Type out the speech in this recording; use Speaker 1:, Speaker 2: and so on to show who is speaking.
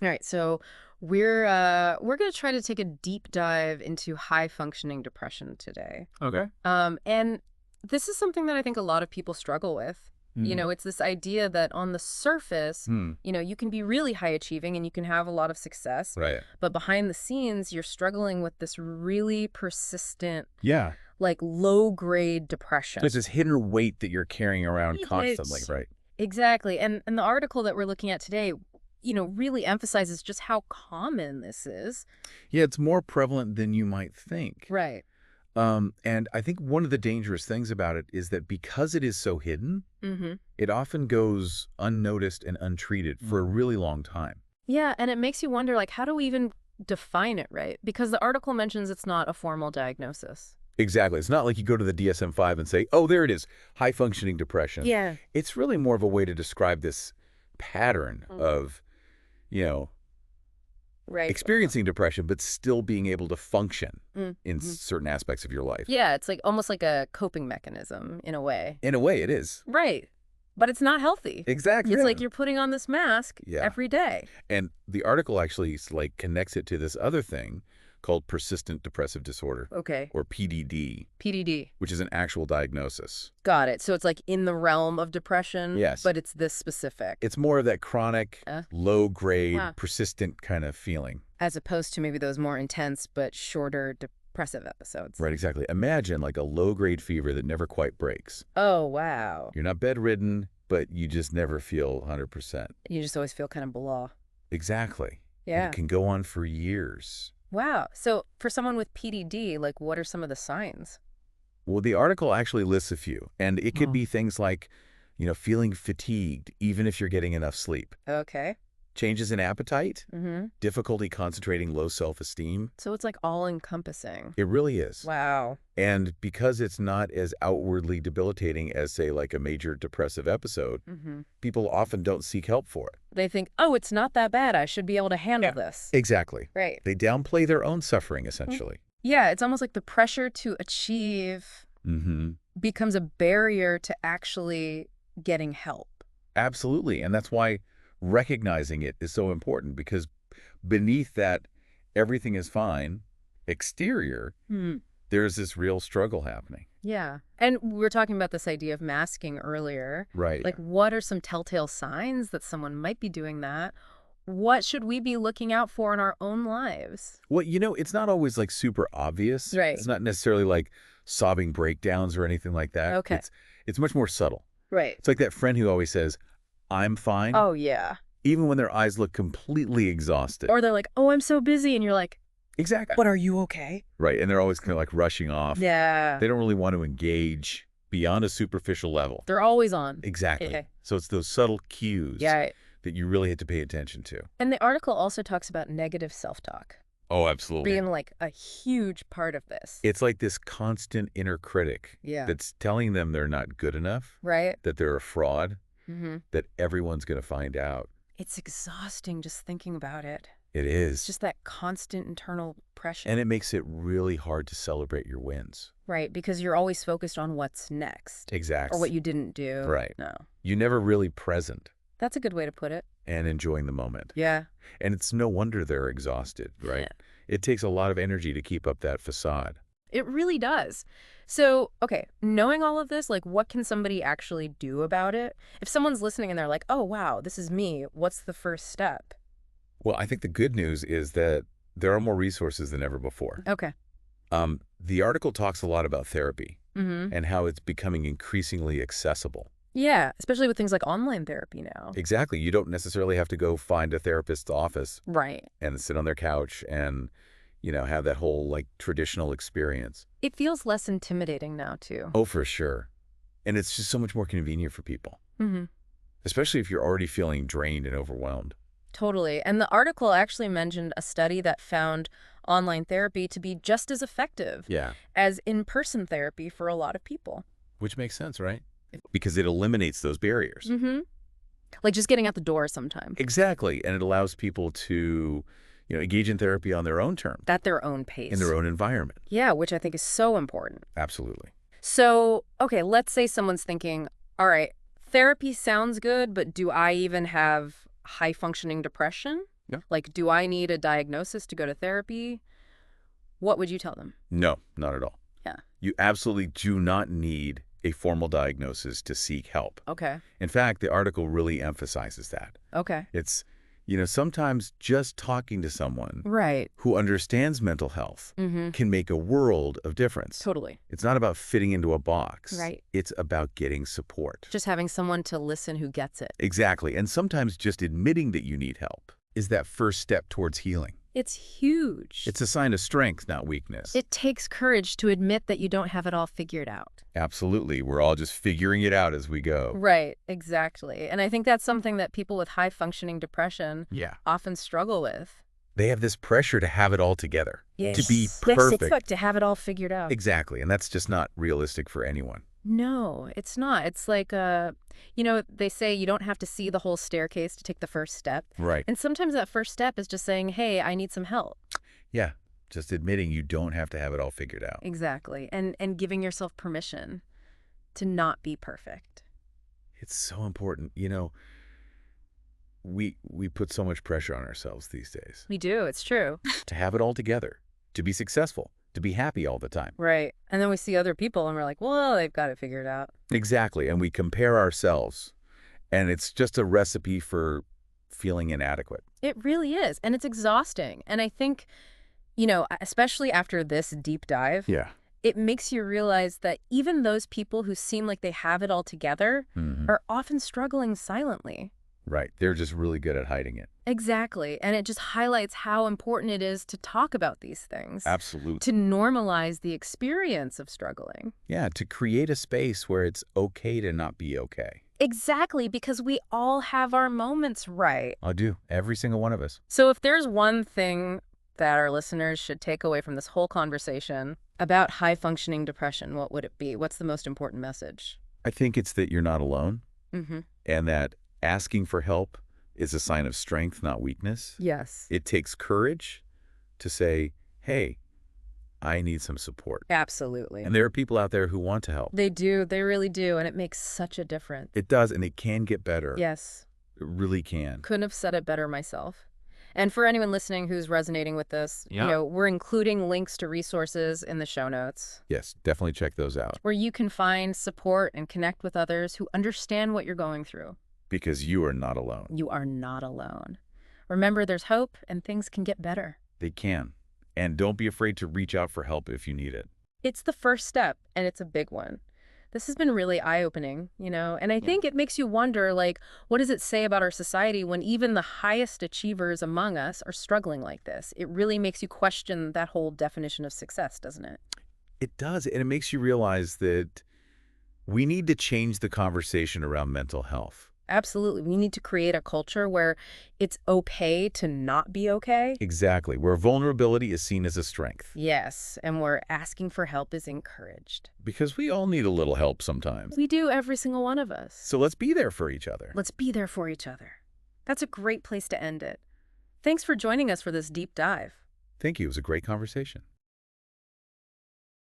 Speaker 1: All right, so we're going to try to take a deep dive into high functioning depression today.
Speaker 2: Okay.
Speaker 1: And this is something that I think a lot of people struggle with.
Speaker 2: Hmm.
Speaker 1: It's this idea that on the surface,
Speaker 2: Hmm.
Speaker 1: you can be really high achieving and you can have a lot of success,
Speaker 2: Right.
Speaker 1: but behind the scenes, you're struggling with this really persistent,
Speaker 2: Yeah.
Speaker 1: like low grade depression.
Speaker 2: It's this hidden weight that you're carrying around constantly,
Speaker 1: It's
Speaker 2: right?
Speaker 1: exactly. And the article that we're looking at today, really emphasizes just how common this is.
Speaker 2: Yeah, it's more prevalent than you might think.
Speaker 1: Right.
Speaker 2: And I think one of the dangerous things about it is that because it is so hidden,
Speaker 1: Mm-hmm.
Speaker 2: it often goes unnoticed and untreated for a really long time.
Speaker 1: Yeah, and it makes you wonder, like, how do we even define it, right? Because the article mentions it's not a formal diagnosis.
Speaker 2: Exactly. It's not like you go to the DSM-5 and say, oh, there it is, high-functioning depression.
Speaker 1: Yeah.
Speaker 2: It's really more of a way to describe this pattern
Speaker 1: Mm.
Speaker 2: of, you know,
Speaker 1: Right.
Speaker 2: experiencing depression, but still being able to function in
Speaker 1: Mm-hmm.
Speaker 2: certain aspects of your life.
Speaker 1: Yeah, it's like almost like a coping mechanism in a way.
Speaker 2: In a way, it is.
Speaker 1: Right. But it's not healthy.
Speaker 2: Exactly.
Speaker 1: It's like you're putting on this mask every day.
Speaker 2: And the article actually like connects it to this other thing called persistent depressive disorder,
Speaker 1: Okay.
Speaker 2: or PDD,
Speaker 1: PDD.
Speaker 2: which is an actual diagnosis.
Speaker 1: Got it. So it's like in the realm of depression,
Speaker 2: Yes.
Speaker 1: but it's this specific.
Speaker 2: It's more of that chronic, low-grade,
Speaker 1: Huh.
Speaker 2: persistent kind of feeling.
Speaker 1: As opposed to maybe those more intense but shorter depressive episodes.
Speaker 2: Right, exactly. Imagine like a low-grade fever that never quite breaks.
Speaker 1: Oh, wow.
Speaker 2: You're not bedridden, but you just never feel 100%.
Speaker 1: You just always feel kind of blah.
Speaker 2: Exactly. And
Speaker 1: Yeah.
Speaker 2: it can go on for years.
Speaker 1: Wow. So for someone with PDD, like what are some of the signs?
Speaker 2: Well, the article actually lists a few, and it could be things like, feeling fatigued, even if you're getting enough sleep.
Speaker 1: Okay.
Speaker 2: Changes in appetite,
Speaker 1: Mm-hmm.
Speaker 2: difficulty concentrating, low self-esteem.
Speaker 1: So it's like all encompassing.
Speaker 2: It really is.
Speaker 1: Wow.
Speaker 2: And because it's not as outwardly debilitating as, say, like a major depressive episode,
Speaker 1: Mm-hmm.
Speaker 2: people often don't seek help for it.
Speaker 1: They think, oh, it's not that bad. I should be able to handle this.
Speaker 2: Exactly.
Speaker 1: Right.
Speaker 2: They downplay their own suffering, essentially.
Speaker 1: Yeah, it's almost like the pressure to achieve
Speaker 2: Mm-hmm.
Speaker 1: becomes a barrier to actually getting help.
Speaker 2: Absolutely. And that's why recognizing it is so important, because beneath that everything is fine exterior, there's this real struggle happening.
Speaker 1: Yeah. And we were talking about this idea of masking earlier.
Speaker 2: Right.
Speaker 1: Like, what are some telltale signs that someone might be doing that? What should we be looking out for in our own lives?
Speaker 2: Well, it's not always like super obvious.
Speaker 1: Right.
Speaker 2: It's not necessarily like sobbing breakdowns or anything like that.
Speaker 1: Okay.
Speaker 2: It's much more subtle.
Speaker 1: Right.
Speaker 2: It's like that friend who always says, I'm fine,
Speaker 1: Oh, yeah.
Speaker 2: even when their eyes look completely exhausted.
Speaker 1: Or they're like, oh, I'm so busy. And you're like,
Speaker 2: Exactly.
Speaker 1: but are you okay?
Speaker 2: Right. And they're always kind of like rushing off.
Speaker 1: Yeah.
Speaker 2: They don't really want to engage beyond a superficial level.
Speaker 1: They're always on.
Speaker 2: Exactly.
Speaker 1: Yeah.
Speaker 2: So it's those subtle cues
Speaker 1: Yeah.
Speaker 2: that you really have to pay attention to.
Speaker 1: And the article also talks about negative self-talk
Speaker 2: Oh, absolutely.
Speaker 1: being like a huge part of this.
Speaker 2: It's like this constant inner critic
Speaker 1: Yeah.
Speaker 2: that's telling them they're not good enough,
Speaker 1: Right?
Speaker 2: that they're a fraud,
Speaker 1: Mm-hmm.
Speaker 2: that everyone's going to find out.
Speaker 1: It's exhausting just thinking about it.
Speaker 2: It
Speaker 1: It's
Speaker 2: is.
Speaker 1: just that constant internal pressure.
Speaker 2: And it makes it really hard to celebrate your wins.
Speaker 1: Right, because you're always focused on what's next.
Speaker 2: Exactly.
Speaker 1: Or what you didn't do.
Speaker 2: Right.
Speaker 1: No.
Speaker 2: You're never really present
Speaker 1: That's a good way to put it.
Speaker 2: and enjoying the moment.
Speaker 1: Yeah.
Speaker 2: And it's no wonder they're exhausted, right?
Speaker 1: Yeah.
Speaker 2: It takes a lot of energy to keep up that facade.
Speaker 1: It really does. So, okay, knowing all of this, like, what can somebody actually do about it? If someone's listening and they're like, oh, wow, this is me, what's the first step?
Speaker 2: Well, I think the good news is that there are more resources than ever before.
Speaker 1: Okay.
Speaker 2: The article talks a lot about therapy
Speaker 1: Mm-hmm.
Speaker 2: and how it's becoming increasingly accessible.
Speaker 1: Yeah, especially with things like online therapy now.
Speaker 2: Exactly. You don't necessarily have to go find a therapist's office
Speaker 1: Right.
Speaker 2: and sit on their couch and, have that whole like traditional experience.
Speaker 1: It feels less intimidating now, too.
Speaker 2: Oh, for sure. And it's just so much more convenient for people,
Speaker 1: Mm-hmm.
Speaker 2: especially if you're already feeling drained and overwhelmed.
Speaker 1: Totally. And the article actually mentioned a study that found online therapy to be just as effective
Speaker 2: Yeah.
Speaker 1: as in-person therapy for a lot of people.
Speaker 2: Which makes sense, right? Because it eliminates those barriers.
Speaker 1: Mm-hmm. Like just getting out the door sometime.
Speaker 2: Exactly. And it allows people to, engage in therapy on their own terms,
Speaker 1: At their own pace.
Speaker 2: in their own environment.
Speaker 1: Yeah, which I think is so important.
Speaker 2: Absolutely.
Speaker 1: So, okay, let's say someone's thinking, all right, therapy sounds good, but do I even have high-functioning depression?
Speaker 2: Yeah.
Speaker 1: Like, do I need a diagnosis to go to therapy? What would you tell them?
Speaker 2: No, not at all.
Speaker 1: Yeah.
Speaker 2: You absolutely do not need a formal diagnosis to seek help.
Speaker 1: Okay.
Speaker 2: In fact, the article really emphasizes that.
Speaker 1: Okay.
Speaker 2: It's, sometimes just talking to someone
Speaker 1: Right.
Speaker 2: who understands mental health
Speaker 1: Mm-hmm.
Speaker 2: can make a world of difference.
Speaker 1: Totally.
Speaker 2: It's not about fitting into a box.
Speaker 1: Right.
Speaker 2: It's about getting support.
Speaker 1: Just having someone to listen who gets it.
Speaker 2: Exactly. And sometimes just admitting that you need help is that first step towards healing.
Speaker 1: It's huge.
Speaker 2: It's a sign of strength, not weakness.
Speaker 1: It takes courage to admit that you don't have it all figured out.
Speaker 2: Absolutely. We're all just figuring it out as we go.
Speaker 1: Right, exactly. And I think that's something that people with high-functioning depression
Speaker 2: Yeah.
Speaker 1: often struggle with.
Speaker 2: They have this pressure to have it all together,
Speaker 1: Yes.
Speaker 2: to be
Speaker 1: They
Speaker 2: perfect.
Speaker 1: expect to have it all figured out.
Speaker 2: Exactly. And that's just not realistic for anyone.
Speaker 1: No, it's not. It's like, they say you don't have to see the whole staircase to take the first step.
Speaker 2: Right.
Speaker 1: And sometimes that first step is just saying, hey, I need some help.
Speaker 2: Yeah. Just admitting you don't have to have it all figured out.
Speaker 1: Exactly. And giving yourself permission to not be perfect.
Speaker 2: It's so important. We put so much pressure on ourselves these days
Speaker 1: We do. It's true.
Speaker 2: to have it all together, to be successful, to be happy all the time.
Speaker 1: Right. And then we see other people and we're like, well, they've got it figured out.
Speaker 2: Exactly. And we compare ourselves, and it's just a recipe for feeling inadequate.
Speaker 1: It really is. And it's exhausting. And I think, especially after this deep dive,
Speaker 2: Yeah.
Speaker 1: it makes you realize that even those people who seem like they have it all together are often struggling silently.
Speaker 2: Right. They're just really good at hiding it.
Speaker 1: Exactly. And it just highlights how important it is to talk about these things.
Speaker 2: Absolutely.
Speaker 1: To normalize the experience of struggling.
Speaker 2: Yeah, to create a space where it's okay to not be okay.
Speaker 1: Exactly, because we all have our moments, right?
Speaker 2: I do. Every single one of us.
Speaker 1: So if there's one thing that our listeners should take away from this whole conversation about high-functioning depression, what would it be? What's the most important message?
Speaker 2: I think it's that you're not alone,
Speaker 1: Mm-hmm.
Speaker 2: and that asking for help is a sign of strength, not weakness.
Speaker 1: Yes.
Speaker 2: It takes courage to say, hey, I need some support.
Speaker 1: Absolutely.
Speaker 2: And there are people out there who want to help.
Speaker 1: They do. They really do. And it makes such a difference.
Speaker 2: It does, and it can get better.
Speaker 1: Yes.
Speaker 2: It really can.
Speaker 1: Couldn't have said it better myself. And for anyone listening who's resonating with this, we're including links to resources in the show notes
Speaker 2: Yes, definitely check those out.
Speaker 1: where you can find support and connect with others who understand what you're going through.
Speaker 2: Because you are not alone.
Speaker 1: You are not alone. Remember, there's hope and things can get better.
Speaker 2: They can. And don't be afraid to reach out for help if you need it.
Speaker 1: It's the first step, and it's a big one. This has been really eye-opening, and I think it makes you wonder, what does it say about our society when even the highest achievers among us are struggling like this? It really makes you question that whole definition of success, doesn't it?
Speaker 2: It does, and it makes you realize that we need to change the conversation around mental health.
Speaker 1: Absolutely. We need to create a culture where it's okay to not be okay.
Speaker 2: Exactly, where vulnerability is seen as a strength.
Speaker 1: Yes, and where asking for help is encouraged.
Speaker 2: Because we all need a little help sometimes.
Speaker 1: We do, every single one of us.
Speaker 2: So let's be there for each other.
Speaker 1: Let's be there for each other. That's a great place to end it. Thanks for joining us for this deep dive.
Speaker 2: Thank you. It was a great conversation.